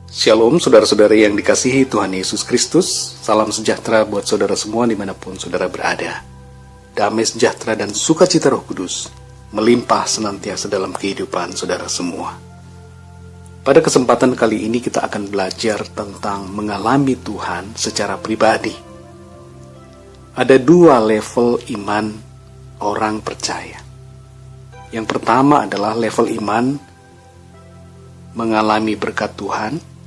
Shalom saudara-saudari yang dikasihi Tuhan Yesus Kristus. Salam sejahtera buat saudara semua dimanapun saudara berada. Damai sejahtera dan sukacita Roh Kudus melimpah senantiasa dalam kehidupan saudara semua. Pada kesempatan kali ini kita akan belajar tentang mengalami Tuhan secara pribadi. Ada dua level iman orang percaya. Yang pertama adalah level iman mengalami berkat Tuhan.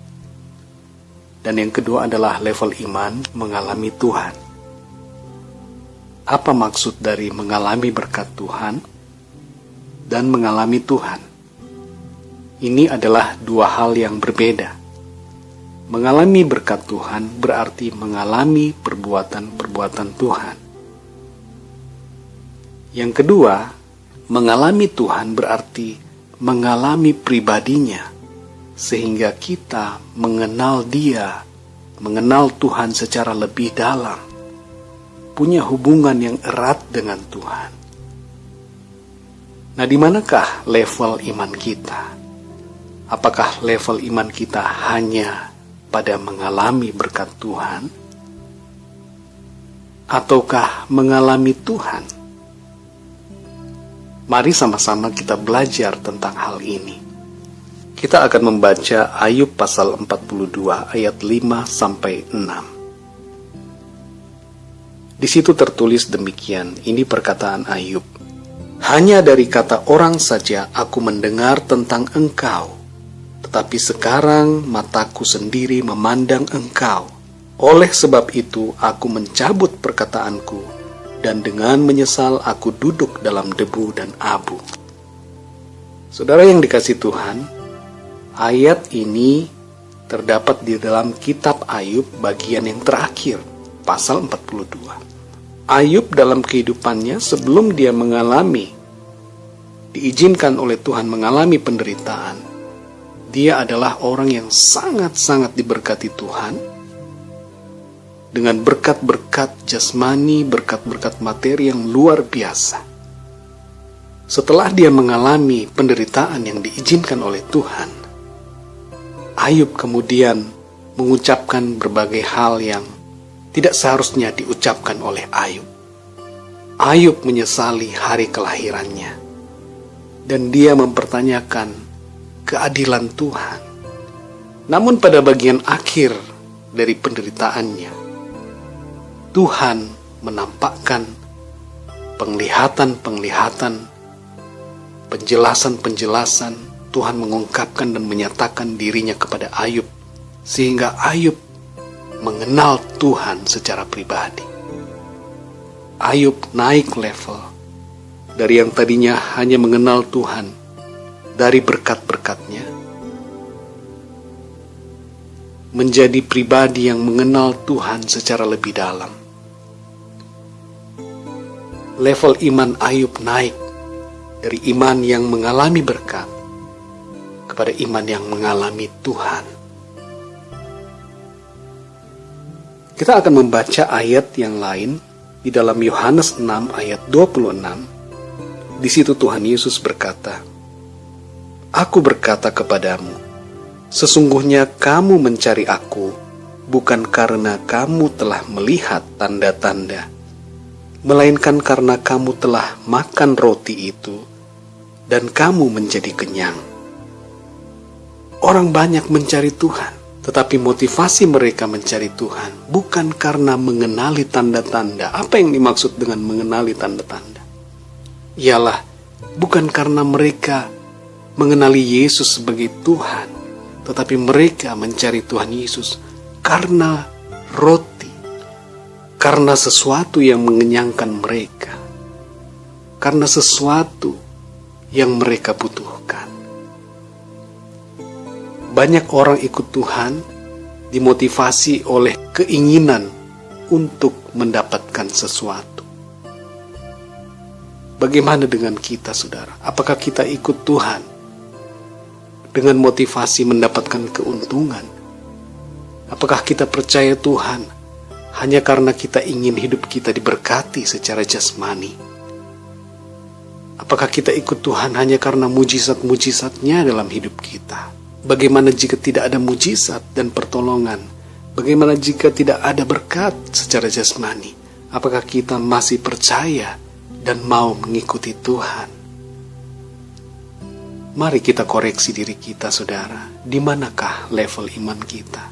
Dan yang kedua adalah level iman mengalami Tuhan. Apa maksud dari mengalami berkat Tuhan dan mengalami Tuhan? Ini adalah dua hal yang berbeda. Mengalami berkat Tuhan berarti mengalami perbuatan-perbuatan Tuhan. Yang kedua, mengalami Tuhan berarti mengalami pribadinya. Sehingga kita mengenal Dia, mengenal Tuhan secara lebih dalam, punya hubungan yang erat dengan Tuhan. Nah, di manakah level iman kita? Apakah level iman kita hanya pada mengalami berkat Tuhan? Ataukah mengalami Tuhan? Mari sama-sama kita belajar tentang hal ini. Kita akan membaca Ayub pasal 42 ayat 5-6. Di situ tertulis demikian, ini perkataan Ayub. Hanya dari kata orang saja aku mendengar tentang engkau, tetapi sekarang mataku sendiri memandang engkau. Oleh sebab itu aku mencabut perkataanku, dan dengan menyesal aku duduk dalam debu dan abu. Saudara yang dikasihi Tuhan, ayat ini terdapat di dalam kitab Ayub bagian yang terakhir, pasal 42. Ayub dalam kehidupannya sebelum dia diizinkan oleh Tuhan mengalami penderitaan, dia adalah orang yang sangat-sangat diberkati Tuhan dengan berkat-berkat jasmani, berkat-berkat materi yang luar biasa. Setelah dia mengalami penderitaan yang diizinkan oleh Tuhan, Ayub kemudian mengucapkan berbagai hal yang tidak seharusnya diucapkan oleh Ayub. Ayub menyesali hari kelahirannya, dan dia mempertanyakan keadilan Tuhan. Namun pada bagian akhir dari penderitaannya, Tuhan menampakkan penglihatan-penglihatan, penjelasan-penjelasan. Tuhan mengungkapkan dan menyatakan dirinya kepada Ayub, sehingga Ayub mengenal Tuhan secara pribadi. Ayub naik level dari yang tadinya hanya mengenal Tuhan dari berkat-berkatnya, menjadi pribadi yang mengenal Tuhan secara lebih dalam. Level iman Ayub naik dari iman yang mengalami berkat kepada iman yang mengalami Tuhan. Kita akan membaca ayat yang lain di dalam Yohanes 6 ayat 26. Di situ Tuhan Yesus berkata, Aku berkata kepadamu, sesungguhnya kamu mencari aku, bukan karena kamu telah melihat tanda-tanda, melainkan karena kamu telah makan roti itu, dan kamu menjadi kenyang. Orang banyak mencari Tuhan, tetapi motivasi mereka mencari Tuhan bukan karena mengenali tanda-tanda. Apa yang dimaksud dengan mengenali tanda-tanda? Ialah bukan karena mereka mengenali Yesus sebagai Tuhan, tetapi mereka mencari Tuhan Yesus karena roti, karena sesuatu yang mengenyangkan mereka, karena sesuatu yang mereka butuhkan. Banyak orang ikut Tuhan dimotivasi oleh keinginan untuk mendapatkan sesuatu. Bagaimana dengan kita, saudara? Apakah kita ikut Tuhan dengan motivasi mendapatkan keuntungan? Apakah kita percaya Tuhan hanya karena kita ingin hidup kita diberkati secara jasmani? Apakah kita ikut Tuhan hanya karena mujizat-mujizatnya dalam hidup kita? Bagaimana jika tidak ada mujizat dan pertolongan? Bagaimana jika tidak ada berkat secara jasmani? Apakah kita masih percaya dan mau mengikuti Tuhan? Mari kita koreksi diri kita, saudara. Di manakah level iman kita?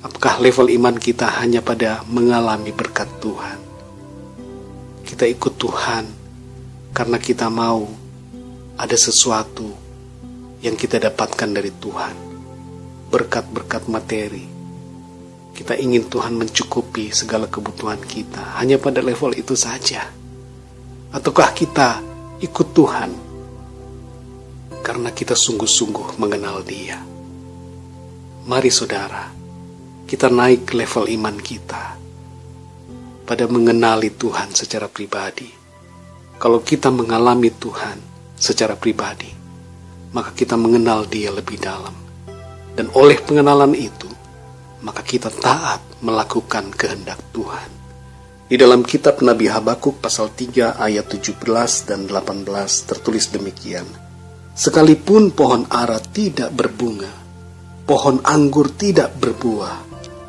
Apakah level iman kita hanya pada mengalami berkat Tuhan? Kita ikut Tuhan karena kita mau ada sesuatu yang kita dapatkan dari Tuhan. Berkat-berkat materi. Kita ingin Tuhan mencukupi segala kebutuhan kita. Hanya pada level itu saja. Ataukah kita ikut Tuhan karena kita sungguh-sungguh mengenal Dia? Mari saudara, kita naik level iman kita pada mengenali Tuhan secara pribadi. Kalau kita mengalami Tuhan secara pribadi, maka kita mengenal Dia lebih dalam. Dan oleh pengenalan itu, maka kita taat melakukan kehendak Tuhan. Di dalam kitab Nabi Habakuk pasal 3 ayat 17 dan 18 tertulis demikian. Sekalipun pohon ara tidak berbunga, pohon anggur tidak berbuah,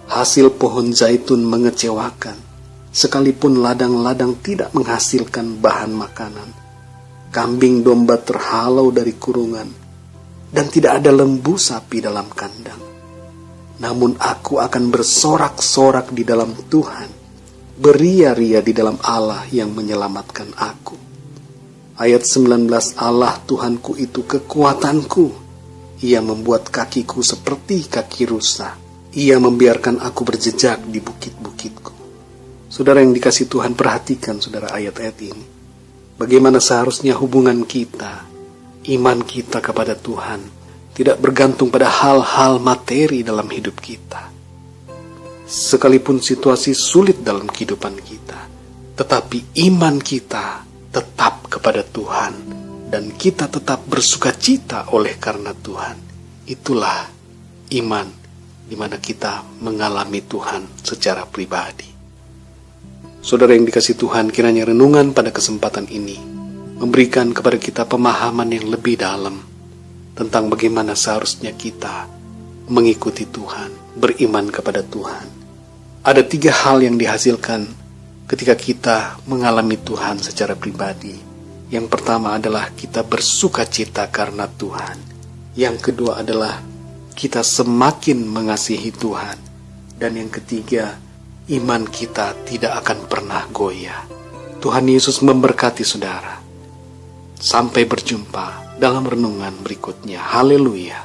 hasil pohon zaitun mengecewakan, sekalipun ladang-ladang tidak menghasilkan bahan makanan, kambing domba terhalau dari kurungan, dan tidak ada lembu sapi dalam kandang. Namun aku akan bersorak-sorak di dalam Tuhan, beria-ria di dalam Allah yang menyelamatkan aku. Ayat 19, Allah Tuhanku itu kekuatanku. Ia membuat kakiku seperti kaki rusa. Ia membiarkan aku berjejak di bukit-bukitku. Saudara yang dikasihi Tuhan, perhatikan saudara ayat-ayat ini. Bagaimana seharusnya hubungan kita, iman kita kepada Tuhan, tidak bergantung pada hal-hal materi dalam hidup kita. Sekalipun situasi sulit dalam kehidupan kita, tetapi iman kita tetap kepada Tuhan, dan kita tetap bersukacita oleh karena Tuhan. Itulah iman di mana kita mengalami Tuhan secara pribadi. Saudara yang dikasihi Tuhan, kiranya renungan pada kesempatan ini memberikan kepada kita pemahaman yang lebih dalam tentang bagaimana seharusnya kita mengikuti Tuhan, beriman kepada Tuhan. Ada 3 hal yang dihasilkan ketika kita mengalami Tuhan secara pribadi. Yang pertama adalah kita bersukacita karena Tuhan. Yang kedua adalah kita semakin mengasihi Tuhan. Dan yang ketiga, iman kita tidak akan pernah goyah. Tuhan Yesus memberkati saudara. Sampai berjumpa dalam renungan berikutnya. Haleluya.